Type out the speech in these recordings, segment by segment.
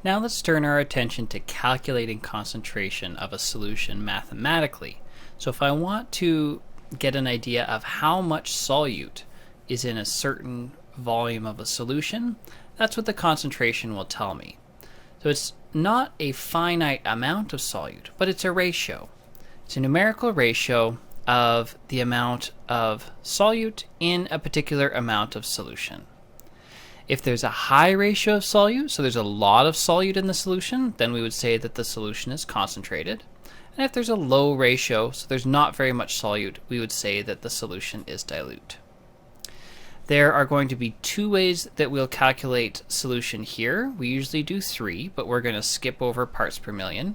Now let's turn our attention to calculating concentration of a solution mathematically. So if I want to get an idea of how much solute is in a certain volume of a solution, that's what the concentration will tell me. So it's not a finite amount of solute, but it's a ratio. It's a numerical ratio of the amount of solute in a particular amount of solution. If there's a high ratio of solute, so there's a lot of solute in the solution, then we would say that the solution is concentrated. And if there's a low ratio, so there's not very much solute, we would say that the solution is dilute. There are going to be two ways that we'll calculate solution here. We usually do three, but we're going to skip over parts per million.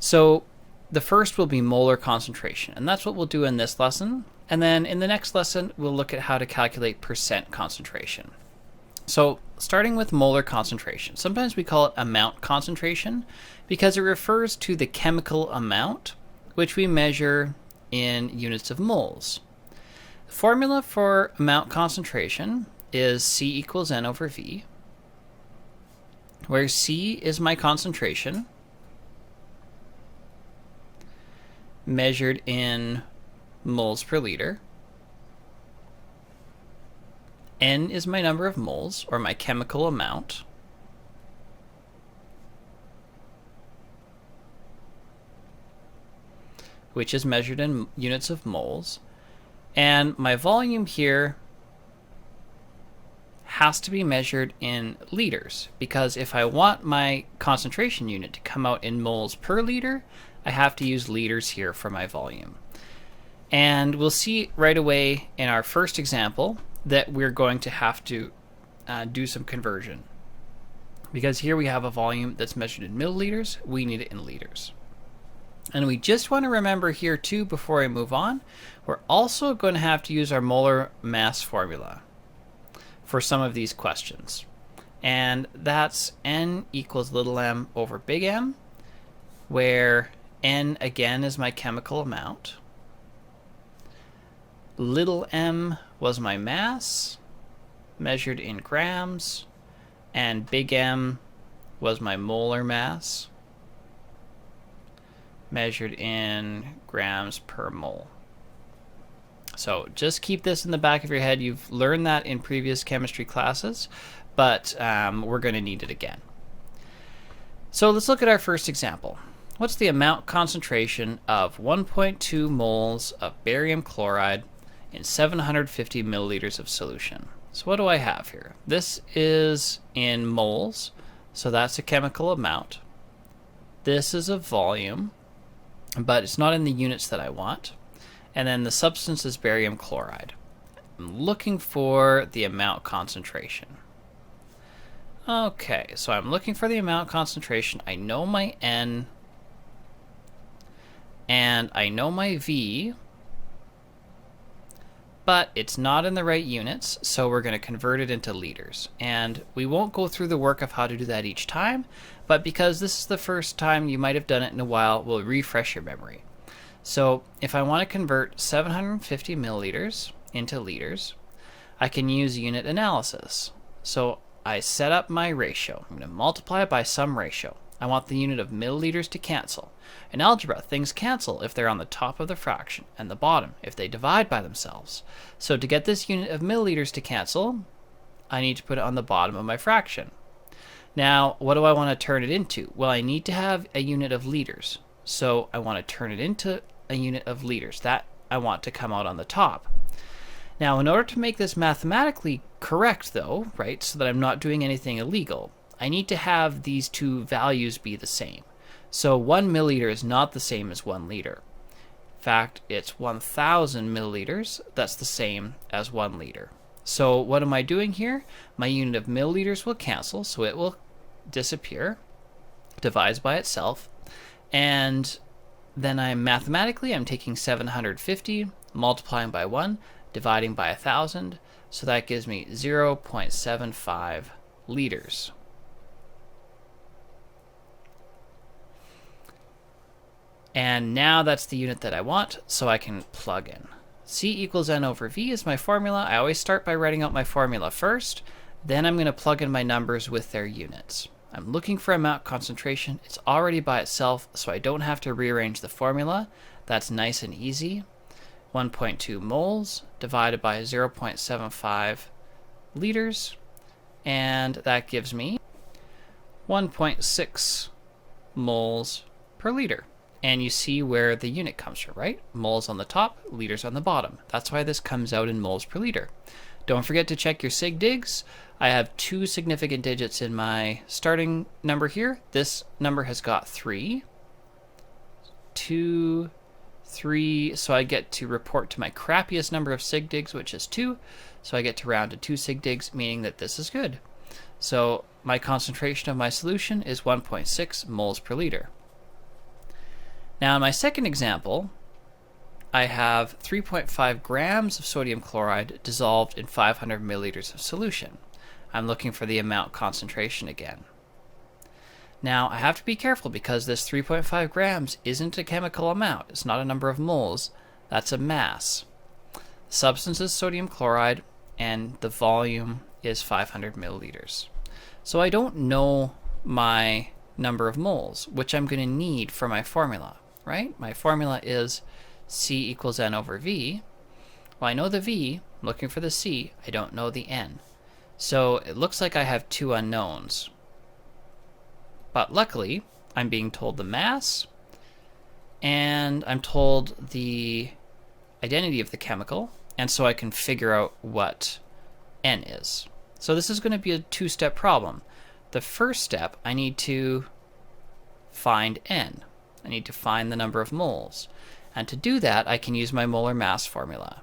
So the first will be molar concentration, and that's what we'll do in this lesson. And then in the next lesson, we'll look at how to calculate percent concentration. So starting with molar concentration, sometimes we call it amount concentration because it refers to the chemical amount which we measure in units of moles. The formula for amount concentration is C equals N over V, where C is my concentration measured in moles per liter. N is my number of moles, or my chemical amount. Which is measured in units of moles. And my volume here has to be measured in liters, because if I want my concentration unit to come out in moles per liter, I have to use liters here for my volume. And we'll see right away in our first example that we're going to have to do some conversion, because here we have a volume that's measured in milliliters. We need it in liters. And we just want to remember here too, before I move on, we're also going to have to use our molar mass formula for some of these questions, and that's N equals little m over big M, where N again is my chemical amount, little m was my mass measured in grams, and big M was my molar mass measured in grams per mole. So just keep this in the back of your head. You've learned that in previous chemistry classes, but we're going to need it again. So let's look at our first example. What's the amount concentration of 1.2 moles of barium chloride in 750 milliliters of solution? So what do I have here? This is in moles, so that's a chemical amount. This is a volume, but it's not in the units that I want. And then the substance is barium chloride. I'm looking for the amount concentration. Okay, so I'm looking for the amount concentration. I know my N and I know my V, but it's not in the right units, so we're going to convert it into liters. And we won't go through the work of how to do that each time, but because this is the first time you might have done it in a while, we'll refresh your memory. So if I want to convert 750 milliliters into liters, I can use unit analysis. So I set up my ratio. I'm going to multiply by some ratio. I want the unit of milliliters to cancel. In algebra, things cancel if they're on the top of the fraction and the bottom if they divide by themselves. So to get this unit of milliliters to cancel, I need to put it on the bottom of my fraction. Now, what do I want to turn it into? Well, I need to have a unit of liters. So I want to turn it into a unit of liters. That I want to come out on the top. Now, in order to make this mathematically correct, though, right, so that I'm not doing anything illegal, I need to have these two values be the same. So 1 milliliter is not the same as 1 liter. In fact, it's 1,000 milliliters. That's the same as 1 liter. So what am I doing here? My unit of milliliters will cancel, so it will disappear, divides by itself, and then I'm taking 750, multiplying by 1, dividing by 1,000, so that gives me 0.75 liters. And now that's the unit that I want, so I can plug in. C equals N over V is my formula. I always start by writing out my formula first, then I'm going to plug in my numbers with their units. I'm looking for amount concentration. It's already by itself, so I don't have to rearrange the formula. That's nice and easy. 1.2 moles divided by 0.75 liters, and that gives me 1.6 moles per liter. And you see where the unit comes from, right? Moles on the top, liters on the bottom. That's why this comes out in moles per liter. Don't forget to check your sig digs. I have 2 significant digits in my starting number here. This number has got 3. 2, 3, so I get to report to my crappiest number of sig digs, which is 2. So I get to round to 2 sig digs, meaning that this is good. So my concentration of my solution is 1.6 moles per liter. Now in my second example, I have 3.5 grams of sodium chloride dissolved in 500 milliliters of solution. I'm looking for the amount concentration again. Now I have to be careful because this 3.5 grams isn't a chemical amount. It's not a number of moles. That's a mass. The substance is sodium chloride and the volume is 500 milliliters. So I don't know my number of moles, which I'm going to need for my formula, right? My formula is C equals N over V. Well, I know the V, I'm looking for the C, I don't know the N. So it looks like I have 2 unknowns. But luckily, I'm being told the mass, and I'm told the identity of the chemical, and so I can figure out what N is. So this is going to be a 2-step problem. The first step, I need to find N. I need to find the number of moles. And to do that, I can use my molar mass formula.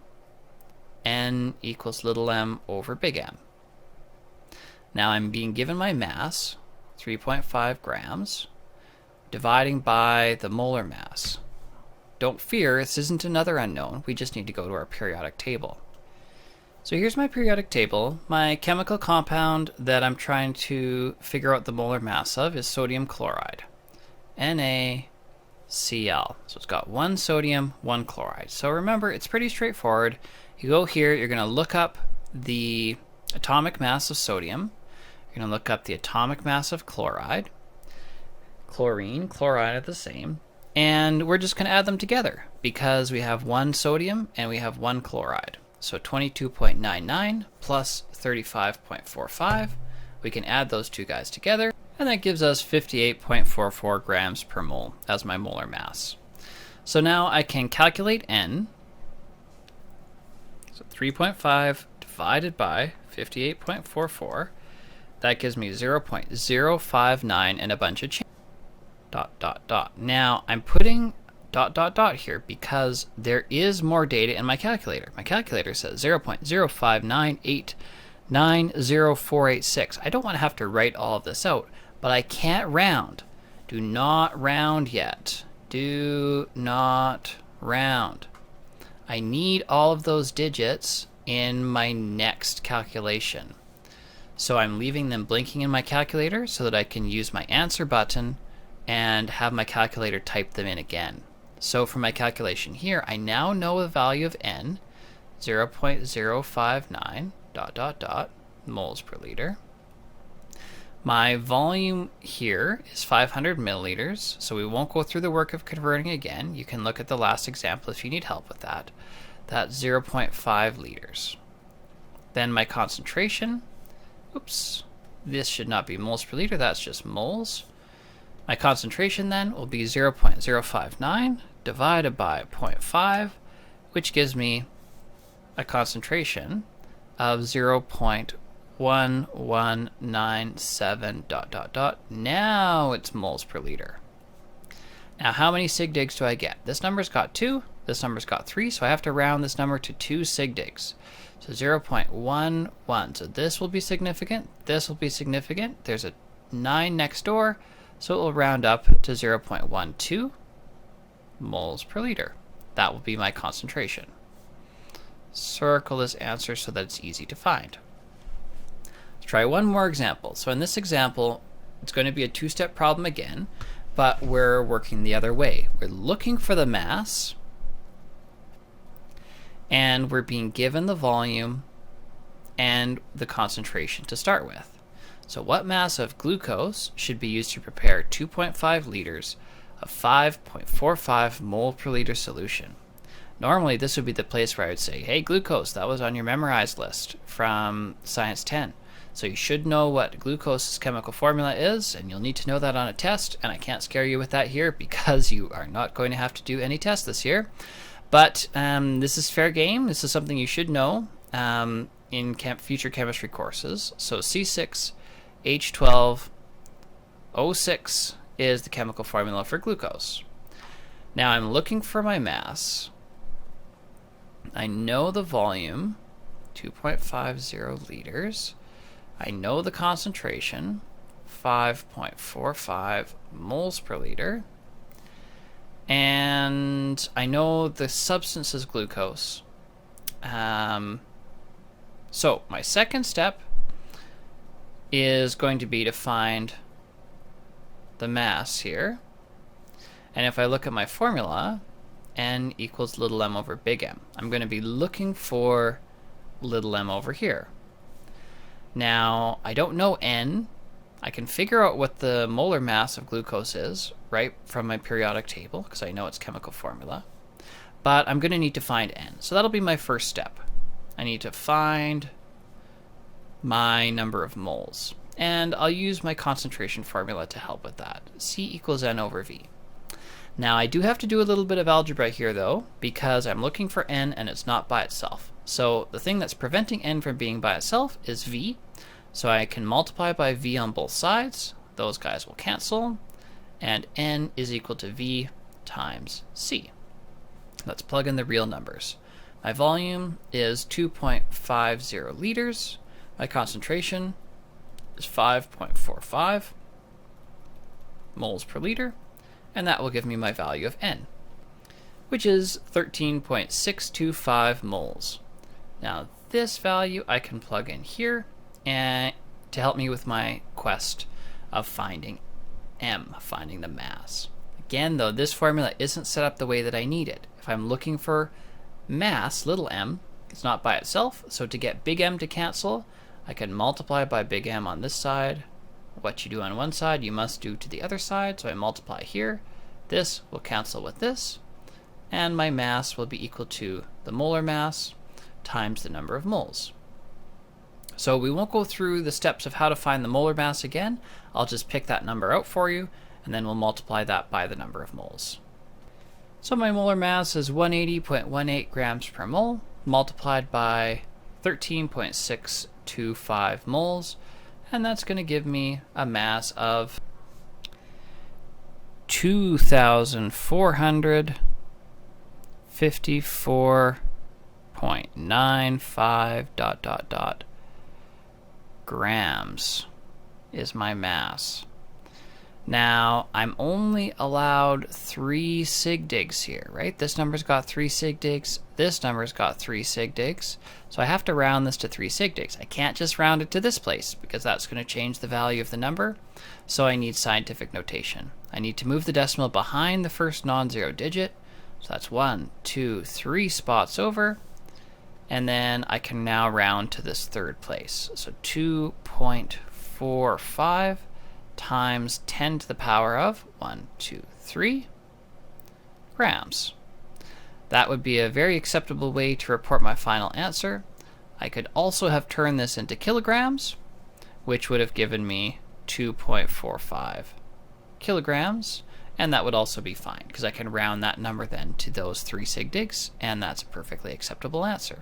N equals little m over big M. Now I'm being given my mass, 3.5 grams, dividing by the molar mass. Don't fear, this isn't another unknown. We just need to go to our periodic table. So here's my periodic table. My chemical compound that I'm trying to figure out the molar mass of is sodium chloride, NaCl. So it's got 1 sodium, 1 chloride. So remember, it's pretty straightforward. You go here, you're going to look up the atomic mass of sodium. You're going to look up the atomic mass of chloride. Chlorine, chloride are the same. And we're just going to add them together because we have 1 sodium and we have 1 chloride. So 22.99 plus 35.45. We can add those 2 guys together, and that gives us 58.44 grams per mole as my molar mass. So now I can calculate N. So 3.5 divided by 58.44. That gives me 0.059 and a bunch of change. ... Now I'm putting ... here because there is more data in my calculator. My calculator says 0.059890486. I don't want to have to write all of this out, but I can't round. Do not round yet. Do not round. I need all of those digits in my next calculation. So I'm leaving them blinking in my calculator so that I can use my answer button and have my calculator type them in again. So for my calculation here, I now know the value of N, 0.059 ... moles per liter. My volume here is 500 milliliters, so we won't go through the work of converting again. You can look at the last example if you need help with that. That's 0.5 liters. Then my concentration, oops, this should not be moles per liter, that's just moles. My concentration then will be 0.059 divided by 0.5, which gives me a concentration of 0.1197 ... Now it's moles per liter. Now how many sig digs do I get? This number's got 2, this number's got 3, so I have to round this number to 2 sig digs. So 0.11, so this will be significant, this will be significant, there's a 9 next door, so it will round up to 0.12 moles per liter. That will be my concentration. Circle this answer so that it's easy to find. Let's try one more example. So in this example, it's going to be a 2-step problem again, but we're working the other way. We're looking for the mass, and we're being given the volume and the concentration to start with. So what mass of glucose should be used to prepare 2.5 liters of 5.45 mole per liter solution? Normally this would be the place where I would say, hey, glucose, that was on your memorized list from Science 10. So you should know what glucose's chemical formula is, and you'll need to know that on a test, and I can't scare you with that here because you are not going to have to do any tests this year. But this is fair game. This is something you should know in future chemistry courses. So C6H12O6 is the chemical formula for glucose. Now I'm looking for my mass. I know the volume, 2.50 liters. I know the concentration, 5.45 moles per liter. And I know the substance is glucose. So my second step is going to be to find the mass here. And if I look at my formula, N equals little m over big M. I'm going to be looking for little m over here. Now, I don't know N. I can figure out what the molar mass of glucose is, right, from my periodic table, because I know its chemical formula. But I'm going to need to find N. So that'll be my first step. I need to find my number of moles. And I'll use my concentration formula to help with that. C equals N over V. Now I do have to do a little bit of algebra here though, because I'm looking for N and it's not by itself. So the thing that's preventing N from being by itself is V. So I can multiply by V on both sides. Those guys will cancel. And N is equal to V times C. Let's plug in the real numbers. My volume is 2.50 liters. My concentration is 5.45 moles per liter. And that will give me my value of N, which is 13.625 moles. Now this value I can plug in here and to help me with my quest of finding M, finding the mass. Again though, this formula isn't set up the way that I need it. If I'm looking for mass, little m, it's not by itself, so to get big M to cancel, I can multiply by big M on this side. What you do on one side, you must do to the other side, so I multiply here. This will cancel with this, and my mass will be equal to the molar mass times the number of moles. So we won't go through the steps of how to find the molar mass again. I'll just pick that number out for you, and then we'll multiply that by the number of moles. So my molar mass is 180.18 grams per mole, multiplied by 13.625 moles, and that's going to give me a mass of 2,454.95 ... grams is my mass. Now, I'm only allowed 3 sig digs here, right? This number's got 3 sig digs, this number's got 3 sig digs, so I have to round this to 3 sig digs. I can't just round it to this place, because that's going to change the value of the number, so I need scientific notation. I need to move the decimal behind the first non-zero digit, so that's 1, 2, 3 spots over, and then I can now round to this third place. So 2.45 times 10 to the power of 3 grams. That would be a very acceptable way to report my final answer. I could also have turned this into kilograms, which would have given me 2.45 kilograms, and that would also be fine because I can round that number then to those 3 sig digs, and that's a perfectly acceptable answer.